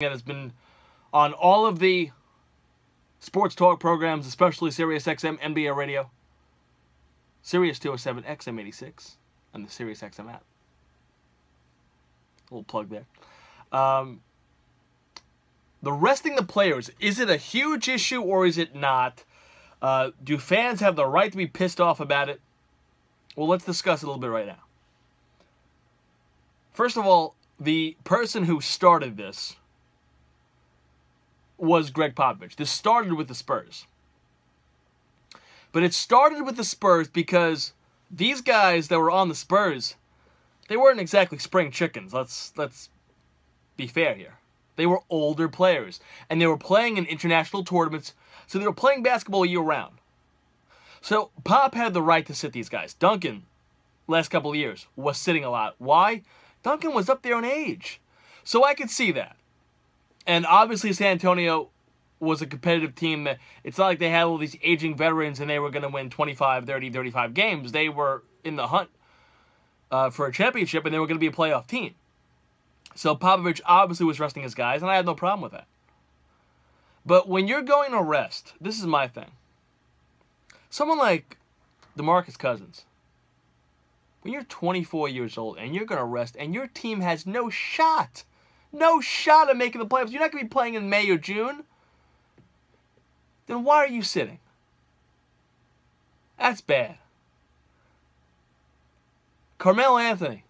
and has been on all of the sports talk programs, especially SiriusXM NBA Radio, Sirius 207, XM86, and the SiriusXM app. A little plug there. The resting the players, is it a huge issue or is it not? Do fans have the right to be pissed off about it? Well, let's discuss it a little bit right now. First of all, the person who started this was Greg Popovich. This started with the Spurs. But it started with the Spurs because these guys that were on the Spurs, they weren't exactly spring chickens. Let's be fair here. They were older players, and they were playing in international tournaments, so they were playing basketball year-round. So Pop had the right to sit these guys. Duncan, last couple of years, was sitting a lot. Why? Duncan was up there in age. So I could see that. And obviously San Antonio was a competitive team. It's not like they had all these aging veterans and they were going to win 25, 30, 35 games. They were in the hunt for a championship, and they were going to be a playoff team. So Popovich obviously was resting his guys, and I had no problem with that. But when you're going to rest, this is my thing. Someone like DeMarcus Cousins, when you're 24 years old and you're going to rest and your team has no shot at making the playoffs, you're not going to be playing in May or June, then why are you sitting? That's bad. Carmelo Anthony.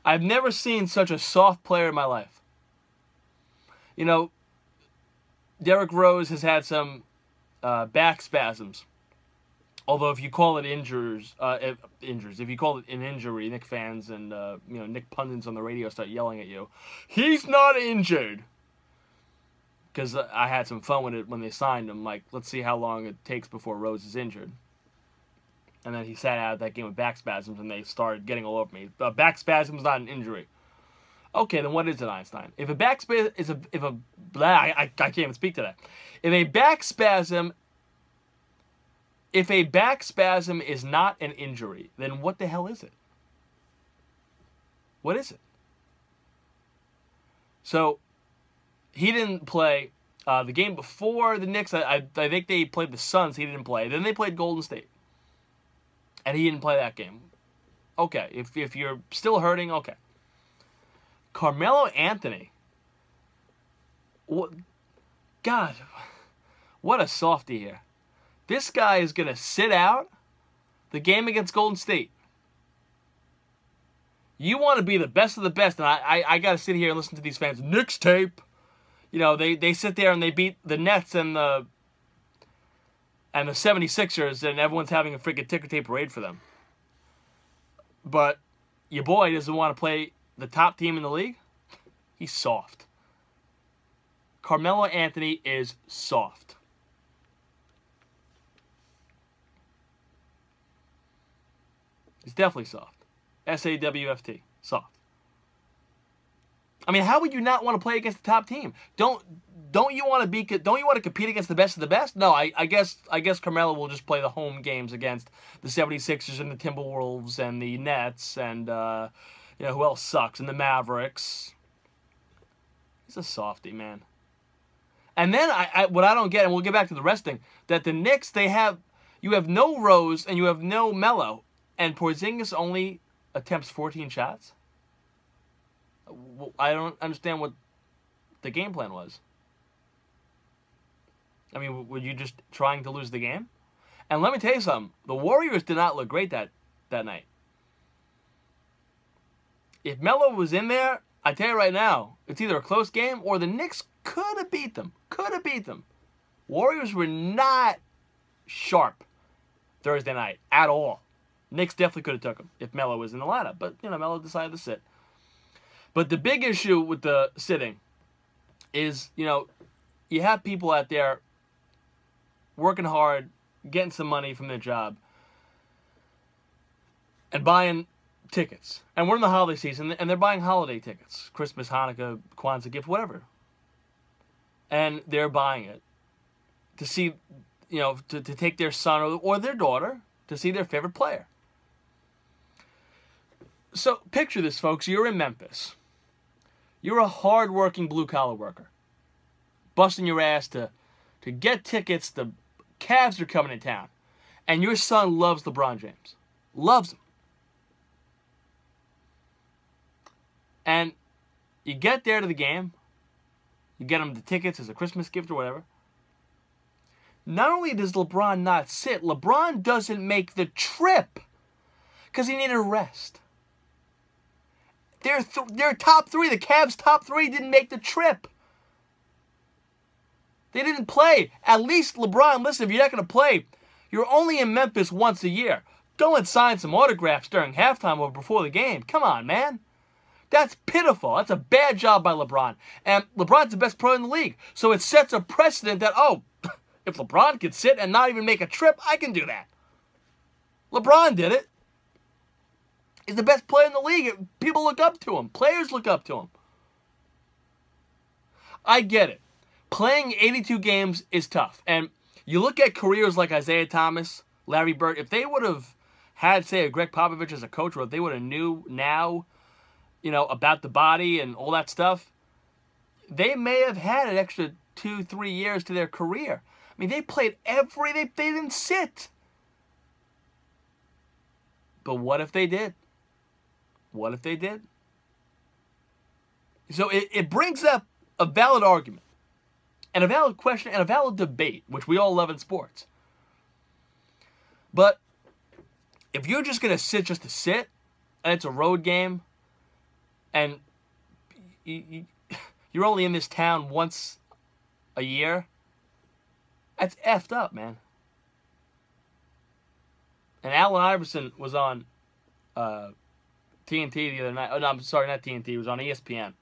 I've never seen such a soft player in my life. You know, Derrick Rose has had some back spasms. Although if you call it injures, if you call it an injury, Knicks fans and Knicks pundits on the radio start yelling at you. He's not injured. Because I had some fun with it when they signed him. Like, let's see how long it takes before Rose is injured. And then he sat out of that game with back spasms, and they started getting all over me. Back spasm is not an injury. Okay, then what is it, Einstein? If a back spasm is I can't even speak to that. If a back spasm is not an injury, then what the hell is it? What is it? So he didn't play the game before the Knicks. I think they played the Suns. He didn't play. Then they played Golden State. And he didn't play that game. Okay, if you're still hurting, okay. Carmelo Anthony. God, what a softie here. This guy is going to sit out the game against Golden State. You want to be the best of the best, and I got to sit here and listen to these fans. Knicks tape. You know, they sit there and they beat the Nets and the 76ers, and everyone's having a freaking ticker tape parade for them. But your boy doesn't want to play the top team in the league. He's soft. Carmelo Anthony is soft. He's definitely soft. S-A-W-F-T. Soft. I mean, how would you not want to play against the top team? Don't you want to compete against the best of the best? No, I guess Carmelo will just play the home games against the 76ers and the Timberwolves and the Nets and who else sucks, and the Mavericks. He's a softie, man. And then what I don't get, and we'll get back to the resting, that the Knicks, you have no Rose and you have no Melo, and Porzingis only attempts 14 shots. I don't understand what the game plan was. I mean, were you just trying to lose the game? And let me tell you something. The Warriors did not look great that night. If Melo was in there, I tell you right now, it's either a close game or the Knicks could have beat them. Warriors were not sharp Thursday night at all. Knicks definitely could have took them if Melo was in the lineup. But, Melo decided to sit. But the big issue with the sitting is, you have people out there working hard, getting some money from their job, and buying tickets. And we're in the holiday season, and they're buying holiday tickets. Christmas, Hanukkah, Kwanzaa gift, whatever. And they're buying it to see, to take their son or their daughter to see their favorite player. So picture this, folks. You're in Memphis. You're a hard-working blue-collar worker, busting your ass to get tickets. The Cavs are coming to town, and your son loves LeBron James. Loves him. And you get there to the game. You get him the tickets as a Christmas gift or whatever. Not only does LeBron not sit, LeBron doesn't make the trip because he needed a rest. Their top three, the Cavs' top three, didn't make the trip. They didn't play. At least LeBron, listen, if you're not going to play, you're only in Memphis once a year. Go and sign some autographs during halftime or before the game. Come on, man. That's pitiful. That's a bad job by LeBron. And LeBron's the best player in the league. So it sets a precedent that, oh, if LeBron could sit and not even make a trip, I can do that. LeBron did it. He's the best player in the league. People look up to him. Players look up to him. I get it. Playing 82 games is tough. And you look at careers like Isaiah Thomas, Larry Bird. If they would have had, say, a Greg Popovich as a coach, or if they would have knew now, about the body and all that stuff, they may have had an extra 2-3 years to their career. I mean, they played they didn't sit. But what if they did? What if they did? So it brings up a valid argument and a valid question and a valid debate, which we all love in sports. But if you're just going to sit just to sit, and it's a road game, and you're only in this town once a year, that's effed up, man. And Allen Iverson was on TNT the other night. Oh, no, I'm sorry, not TNT. It was on ESPN. It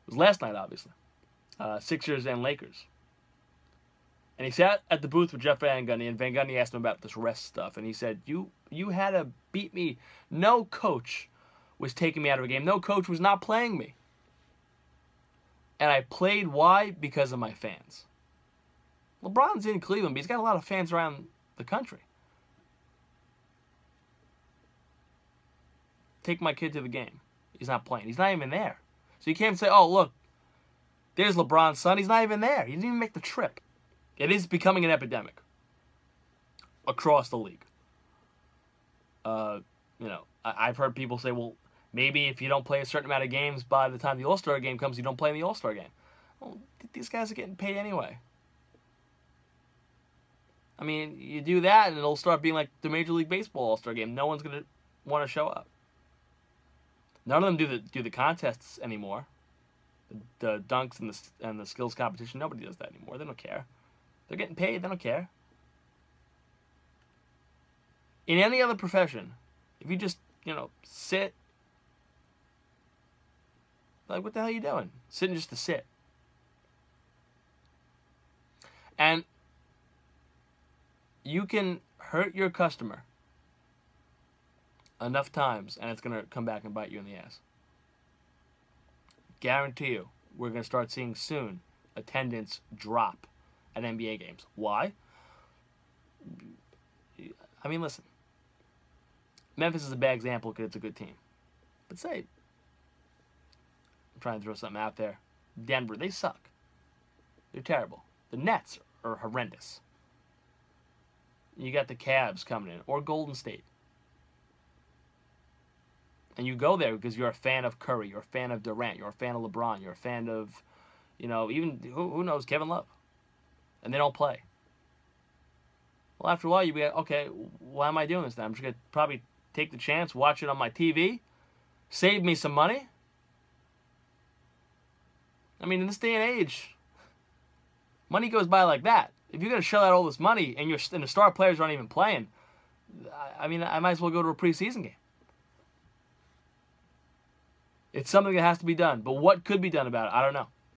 was last night, obviously. Sixers and Lakers. And he sat at the booth with Jeff Van Gundy, and Van Gundy asked him about this rest stuff. And he said, you had to beat me. No coach was taking me out of a game. No coach was not playing me. And I played, why? Because of my fans. LeBron's in Cleveland, but he's got a lot of fans around the country. Take my kid to the game. He's not playing. He's not even there. So you can't say, oh, look, there's LeBron's son. He's not even there. He didn't even make the trip. It is becoming an epidemic across the league. I've heard people say, well, maybe if you don't play a certain amount of games by the time the All-Star game comes, you don't play in the All-Star game. Well, these guys are getting paid anyway. I mean, you do that and it'll start being like the Major League Baseball All-Star game. No one's going to want to show up. None of them do the contests anymore. The dunks and the skills competition, nobody does that anymore. They don't care. They're getting paid. They don't care. In any other profession, if you just, sit, like, what the hell are you doing? Sitting just to sit. And you can hurt your customer enough times, and it's going to come back and bite you in the ass. Guarantee you, we're going to start seeing soon attendance drop at NBA games. Why? I mean, listen. Memphis is a bad example because it's a good team. But say, I'm trying to throw something out there. Denver, they suck. They're terrible. The Nets are horrendous. You got the Cavs coming in, or Golden State. And you go there because you're a fan of Curry, you're a fan of Durant, you're a fan of LeBron, you're a fan of, even, who knows, Kevin Love. And they don't play. Well, after a while, you'll be like, okay, why am I doing this then? I'm just going to probably take the chance, watch it on my TV, save me some money. I mean, in this day and age, money goes by like that. If you're going to shell out all this money and the star players aren't even playing, I mean, I might as well go to a preseason game. It's something that has to be done. But what could be done about it? I don't know.